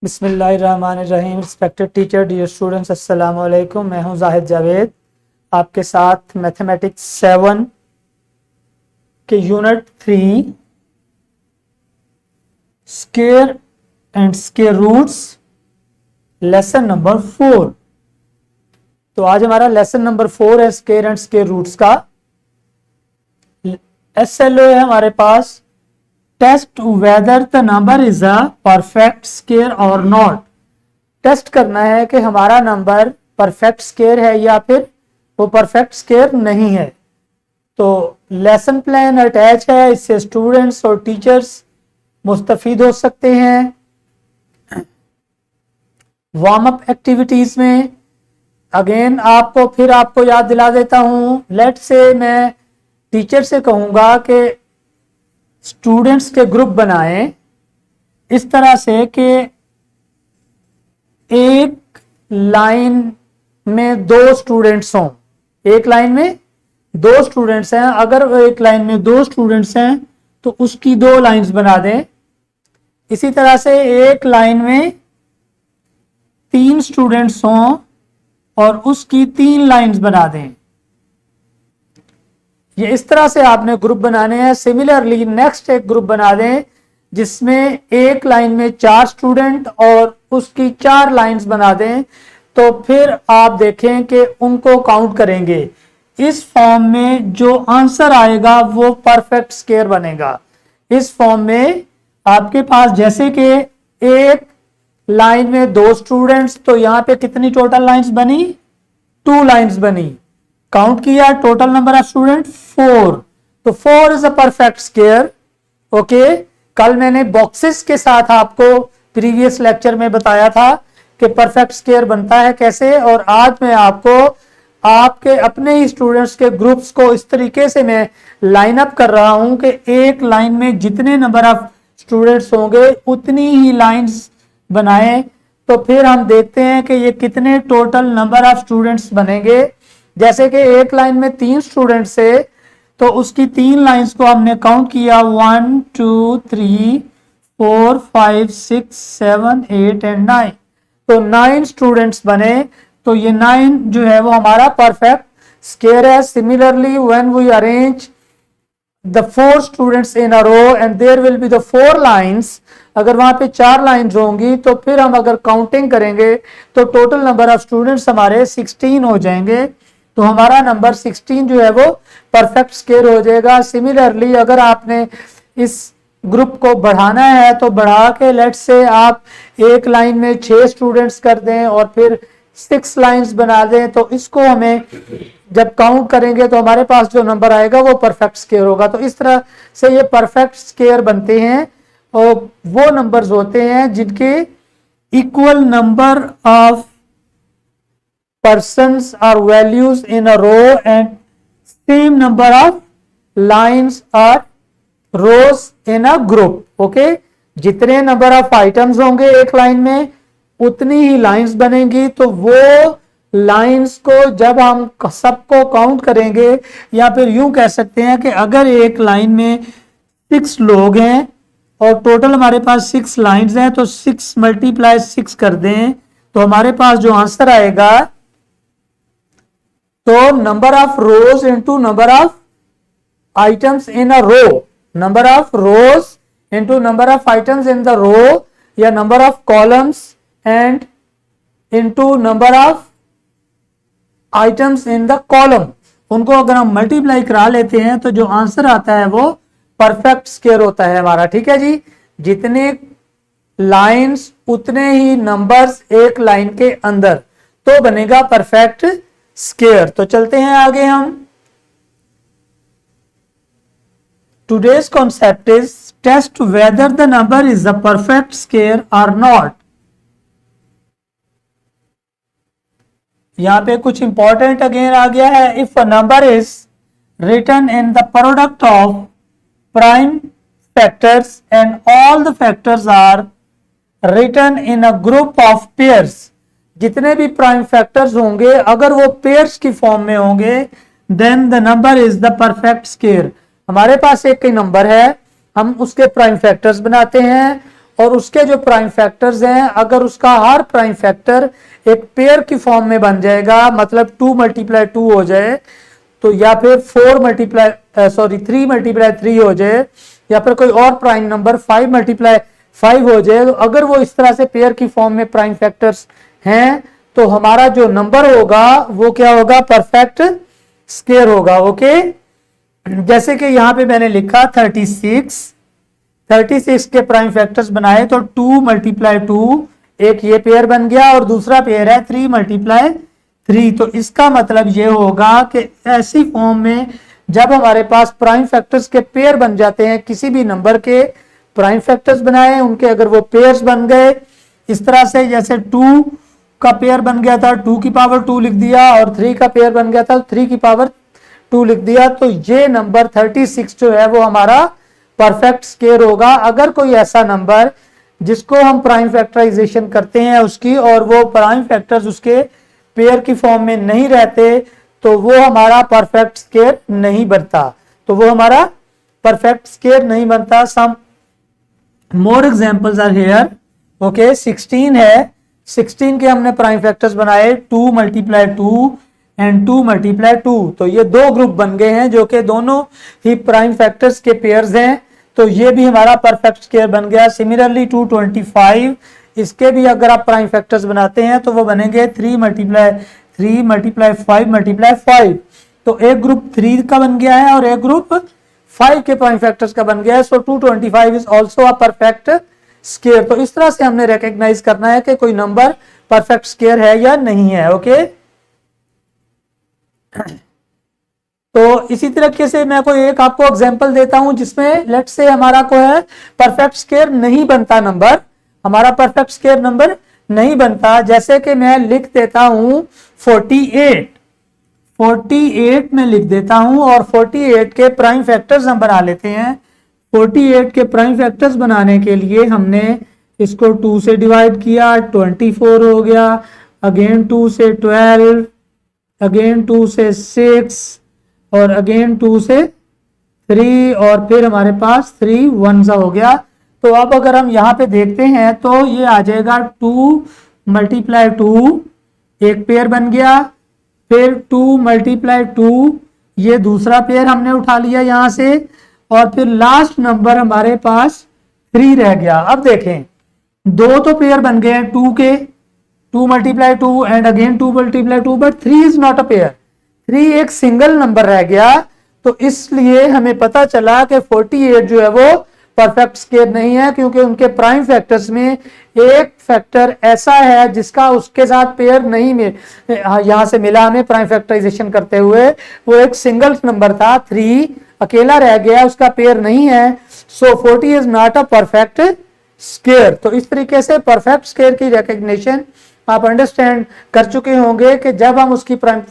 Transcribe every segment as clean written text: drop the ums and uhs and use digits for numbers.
बिस्मिल्लाहिर्रहमानिर्रहीम। Respected teacher, dear students, अस्सलाम वालेकुम। मैं हूं जाहिद जावेद, आपके साथ मैथमेटिक्स 7 के unit 3 square and square roots lesson number 4। तो आज हमारा लेसन नंबर 4 है स्क्वायर एंड स्क्वायर रूट्स का। SLO है हमारे पास, test whether the number is a perfect square or not. Test करना है कि हमारा नंबर परफेक्ट स्क्वायर है या फिर वो परफेक्ट स्क्वायर नहीं है। तो लेसन प्लान अटैच है, इससे स्टूडेंट्स और टीचर्स मुस्तफीद हो सकते हैं। वार्म अप एक्टिविटीज में अगेन आपको याद दिला देता हूं। लेट से मैं टीचर से कहूंगा कि स्टूडेंट्स के ग्रुप बनाएं इस तरह से कि एक लाइन में 2 स्टूडेंट्स हों। एक लाइन में 2 स्टूडेंट्स हैं, अगर एक लाइन में 2 स्टूडेंट्स हैं तो उसकी 2 लाइंस बना दें। इसी तरह से एक लाइन में 3 स्टूडेंट्स हों और उसकी 3 लाइंस बना दें। ये इस तरह से आपने ग्रुप बनाने हैं। सिमिलरली नेक्स्ट एक ग्रुप बना दें जिसमें एक लाइन में 4 स्टूडेंट और उसकी 4 लाइंस बना दें। तो फिर आप देखें कि उनको काउंट करेंगे। इस फॉर्म में जो आंसर आएगा वो परफेक्ट स्क्वायर बनेगा। इस फॉर्म में आपके पास जैसे कि एक लाइन में 2 स्टूडेंट्स, तो यहां पे कितनी टोटल लाइंस बनी? 2 लाइंस बनी। काउंट किया, टोटल नंबर ऑफ स्टूडेंट 4। तो 4 is a perfect square. Okay, कल मैंने बॉक्सेस के साथ आपको प्रीवियस लेक्चर में बताया था कि परफेक्ट स्क्वायर बनता है कैसे, और आज मैं आपको आपके अपने ही स्टूडेंट्स के ग्रुप्स को इस तरीके से मैं लाइन अप कर रहा हूं कि एक लाइन में जितने नंबर ऑफ स्टूडेंट्स होंगे उतनी ही लाइंस बनाएं। तो फिर हम देखते हैं कि ये कितने टोटल नंबर ऑफ स्टूडेंट्स बनेंगे। जैसे कि एक लाइन में 3 स्टूडेंट्स है तो उसकी 3 लाइंस को हमने काउंट किया 1 2 3 4 5 6 7 8 एंड 9। तो 9 स्टूडेंट्स बने। तो ये 9 जो है वो हमारा परफेक्ट स्क्वायर है। Similarly when we arrange the 4 students in a row and there will be the 4 lines, अगर वहां पे 4 लाइंस होंगी तो फिर हम अगर काउंटिंग करेंगे तो टोटल नंबर ऑफ स्टूडेंट्स हमारे 16 हो जाएंगे। तो हमारा नंबर 16 जो है वो परफेक्ट स्क्वायर हो जाएगा। सिमिलरली अगर आपने इस ग्रुप को बढ़ाना है तो बढ़ा के लेट्स से आप एक लाइन में 6 स्टूडेंट्स कर दें और फिर 6 लाइंस बना दें। तो इसको हमें जब काउंट करेंगे तो हमारे पास जो नंबर आएगा वो परफेक्ट स्क्वायर होगा। तो इस तरह से ये परफेक्ट स्क्वायर बनते हैं और वो नंबर्स होते हैं जिनके equal number of persons or values in a row and same number of lines or rows in a group. Okay, जितने नंबर ऑफ आइटम्स होंगे एक लाइन में उतनी ही लाइंस बनेंगी। तो वो लाइंस को जब हम सबको काउंट करेंगे, या फिर यूं कह सकते हैं कि अगर एक लाइन में 6 लोग हैं और टोटल हमारे पास 6 लाइंस हैं तो 6 × 6 कर दें तो हमारे पास जो आंसर आएगा, तो number of rows into number of items in a row, number of rows into number of items in the row, या number of columns and into number of items in the column, उनको अगर हम multiply करा लेते हैं तो जो answer आता है वो परफेक्ट स्क्वायर होता है हमारा। ठीक है जी, जितने लाइंस उतने ही नंबर्स एक लाइन के अंदर, तो बनेगा परफेक्ट स्क्वायर। तो चलते हैं आगे हम। Today's concept is test whether the number is the perfect square or not. यहां पे कुछ इंपॉर्टेंट अगेन आ गया है। If a number is written in the product of prime factors and all the factors are written in a group of pairs, जितने भी prime factors होंगे अगर वो पेयर्स की फॉर्म में होंगे then the number is the perfect square. हमारे पास एक ही नंबर है, हम उसके प्राइम फैक्टर्स बनाते हैं और उसके जो प्राइम फैक्टर्स हैं, अगर उसका हर प्राइम फैक्टर एक पेयर की फॉर्म में बन जाएगा, मतलब 2 × 2 हो जाए, तो या फिर 3 × 3 हो जाए, या फिर कोई और प्राइम नंबर 5 × 5 हो जाए, तो अगर वो इस तरह से पेयर की फॉर्म में प्राइम फैक्टर्स हैं, तो हमारा जो नंबर होगा वो क्या होगा, परफेक्ट स्क्वायर होगा। ओके, जैसे कि यहां पे मैंने लिखा 36 के प्राइम फैक्टर्स बनाए, तो 2 × 2 एक ये पेयर बन गया, और दूसरा पेयर है 3 × 3। तो इसका मतलब ये होगा कि ऐसी फॉर्म में जब हमारे पास प्राइम फैक्टर्स के पेयर बन जाते हैं, किसी भी नंबर के प्राइम फैक्टर्स बनाए, उनके अगर वो पेयर्स बन गए इस तरह से, जैसे 2 का पेयर बन गया था 2 की पावर 2 लिख दिया, और 3 का पेयर बन गया था 3 की पावर 2 लिख दिया, तो ये नंबर 36 जो है वो हमारा परफेक्ट स्क्वायर होगा। अगर कोई ऐसा नंबर जिसको हम प्राइम फैक्टराइजेशन करते हैं उसकी, और वो प्राइम फैक्टर्स उसके पेयर की फॉर्म में नहीं रहते, तो वो हमारा परफेक्ट स्क्वायर नहीं बनता, some more examples are here. Okay, 16 है, 16 के हमने प्राइम फैक्टर्स बनाए 2 × 2 एंड 2 × 2, तो ये दो ग्रुप बन गए हैं जो कि दोनों ही प्राइम फैक्टर्स के पेयर्स हैं, तो ये भी हमारा परफेक्ट स्क्वायर बन गया। सिमिलरली 225, इसके भी अगर आप प्राइम फैक्टर्स बनाते हैं तो वो बनेंगे 3 × 3 × 5 × 5, तो एक ग्रुप 3 का बन गया है और एक ग्रुप 5 के प्राइम फैक्टर्स का बन गया है। सो 225 is also a perfect square. तो इस तरह से हमने रिकॉग्नाइज करना है कि कोई नंबर परफेक्ट स्क्वायर है या नहीं है। ओके, तो इसी तरीके से मैं कोई एक आपको एग्जांपल देता हूं जिसमें लेट्स से हमारा को है परफेक्ट स्क्वायर नहीं बनता नंबर, हमारा परफेक्ट स्क्वायर नंबर नहीं बनता। जैसे कि मैं लिख देता हूं 48 में लिख देता हूं, और 48 के प्राइम फैक्टर्स हम बना लेते हैं। 48 के प्राइम फैक्टर्स बनाने के लिए हमने इसको 2 से डिवाइड किया, 24 हो गया, अगेन 2 से 12, अगेन 2 से 6, और अगेन 2 से 3, और फिर हमारे पास 3 1 सा हो गया। तो अब अगर हम यहाँ पे देखते हैं तो ये आ जाएगा 2 × 2, एक पेयर बन गया, फिर 2 × 2 ये दूसरा पेयर हमने उठा लिया यहाँ से, और फिर लास्ट नंबर हमारे पास 3 रह गया। अब देखें, दो तो पेयर बन गए हैं 2 के, 2 × 2 and again 2 × 2, but 3 is not a pair, 3 एक सिंगल नंबर रह गया। तो इसलिए हमें पता चला कि 48 जो है वो परफेक्ट स्क्वायर नहीं है, क्योंकि उनके प्राइम फैक्टर्स में एक फैक्टर ऐसा है जिसका उसके साथ पेयर नहीं में यहां से मिला हमें प्राइम फैक्टराइजेशन करते हुए, वो एक सिंगल नंबर था, 3 अकेला रह गया, उसका पेयर नहीं है। सो 40 is not a perfect square. तो इस तरीके से परफेक्ट स्क्वायर की रिकॉग्निशन आप अंडरस्टैंड कर चुके होंगे कि जब हम उसकी प्राइम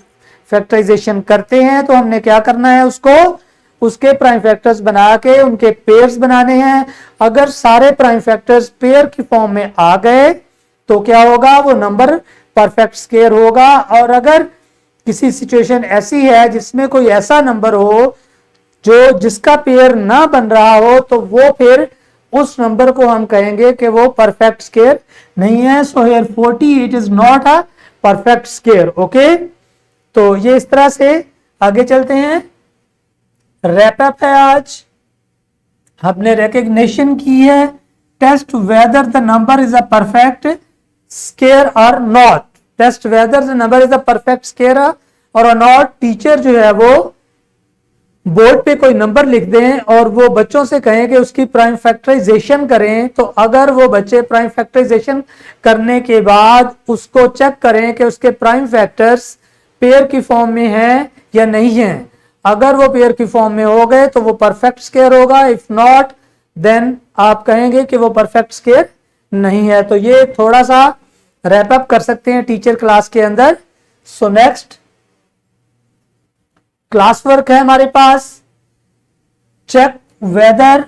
फैक्टराइजेशन करते हैं तो हमने क्या करना है, उसको उसके प्राइम फैक्टर्स बना के उनके पेयर्स बनाने हैं। अगर सारे प्राइम फैक्टर्स पेयर की फॉर्म में आ गए तो क्या होगा, वो नंबर परफेक्ट स्क्वायर होगा। और अगर किसी सिचुएशन ऐसी है जिसमें कोई ऐसा नंबर हो जो जिसका पेयर ना बन रहा हो, तो वो फिर उस नंबर को हम कहेंगे कि वो परफेक्ट स्क्वायर नहीं है। So here 48 is not a perfect square. Okay, तो ये इस तरह से आगे चलते हैं। रैपअप है आज, हमने रिकॉग्निशन की है, test whether the number is a perfect square or not, test whether the number is a perfect square or not. Teacher जो है वो बोर्ड पे कोई नंबर लिख दें और वो बच्चों से कहें कि उसकी प्राइम फैक्टराइजेशन करें, तो अगर वो बच्चे प्राइम फैक्टराइजेशन करने के बाद उसको चेक करें कि उसके प्राइम फैक्टर्स पेयर की फॉर्म में है या नहीं है, अगर वो पेयर की फॉर्म में हो गए तो वो परफेक्ट स्क्वायर होगा, इफ नॉट देन आप कहेंगे कि वो परफेक्ट स्क्वायर नहीं है। तो ये थोड़ा सा रैप अप कर सकते हैं टीचर क्लास के अंदर। सो नेक्स्ट क्लास वर्क है हमारे पास, check whether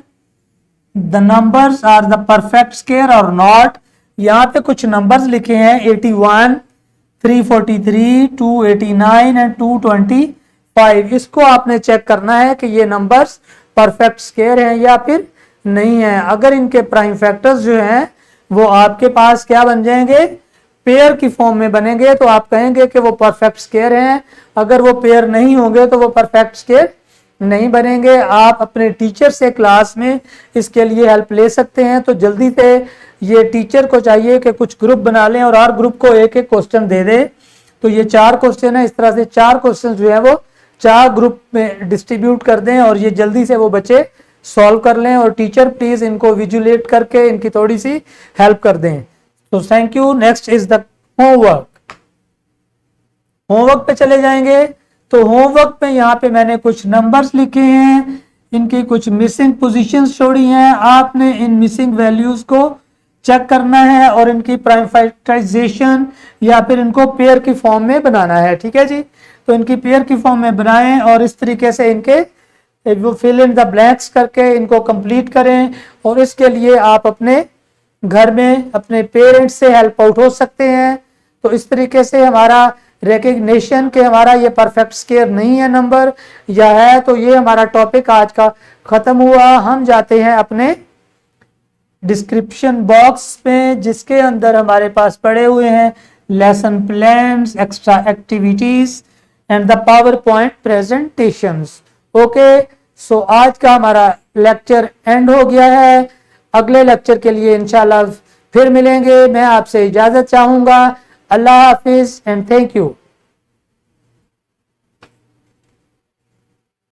the numbers are the perfect square or not. यहां पे कुछ नंबर्स लिखे हैं 81, 343, 289 एंड 225। इसको आपने चेक करना है कि ये नंबर्स परफेक्ट स्क्वायर हैं या फिर नहीं है। अगर इनके प्राइम फैक्टर्स जो हैं वो आपके पास क्या बन जाएंगे, पेयर की फॉर्म में बनेंगे, तो आप कहेंगे कि वो परफेक्ट स्क्वायर हैं। अगर वो पेयर नहीं होंगे तो वो परफेक्ट स्क्वायर नहीं बनेंगे। आप अपने टीचर से क्लास में इसके लिए हेल्प ले सकते हैं। तो जल्दी से ये टीचर को चाहिए कि कुछ ग्रुप बना लें और हर ग्रुप को एक एक क्वेश्चन दे दे। तो ये 4 क्वेश्चन है, इस तरह से 4 क्वेश्चन जो है वो 4 ग्रुप में डिस्ट्रीब्यूट कर दें और ये जल्दी से वो बच्चे सॉल्व कर लें। और टीचर प्लीज इनको विजुलेट करके इनकी थोड़ी सी हेल्प कर दें। तो thank you. Next is the homework. Homework पे चले जाएंगे। तो होमवर्क पे यहाँ पे मैंने कुछ नंबर्स लिखे हैं, इनकी कुछ मिसिंग पोजीशंस छोड़ी हैं। आपने इन मिसिंग वैल्यूज को चेक करना है और इनकी प्राइम फैक्टराइजेशन या फिर इनको पेयर की फॉर्म में बनाना है। ठीक है जी, तो इनकी पेयर की फॉर्म में बनाएं और इस तरीके से इनके वो फिल इन द ब्लैंक्स करके इनको कंप्लीट करें। और इसके लिए आप अपने घर में अपने पेरेंट्स से हेल्प आउट हो सकते हैं। तो इस तरीके से हमारा रिकग्निशन के हमारा ये परफेक्ट स्क्वायर नहीं है नंबर या है, तो ये हमारा टॉपिक आज का खत्म हुआ। हम जाते हैं अपने डिस्क्रिप्शन बॉक्स में जिसके अंदर हमारे पास पड़े हुए हैं lesson plans, extra activities and the PowerPoint presentations. Okay, so आज का हमारा लेक्चर एंड हो गया है। अगले लेक्चर के लिए इंशाल्लाह फिर मिलेंगे। मैं आपसे इजाजत चाहूंगा। अल्लाह हाफिज एंड थैंक यू।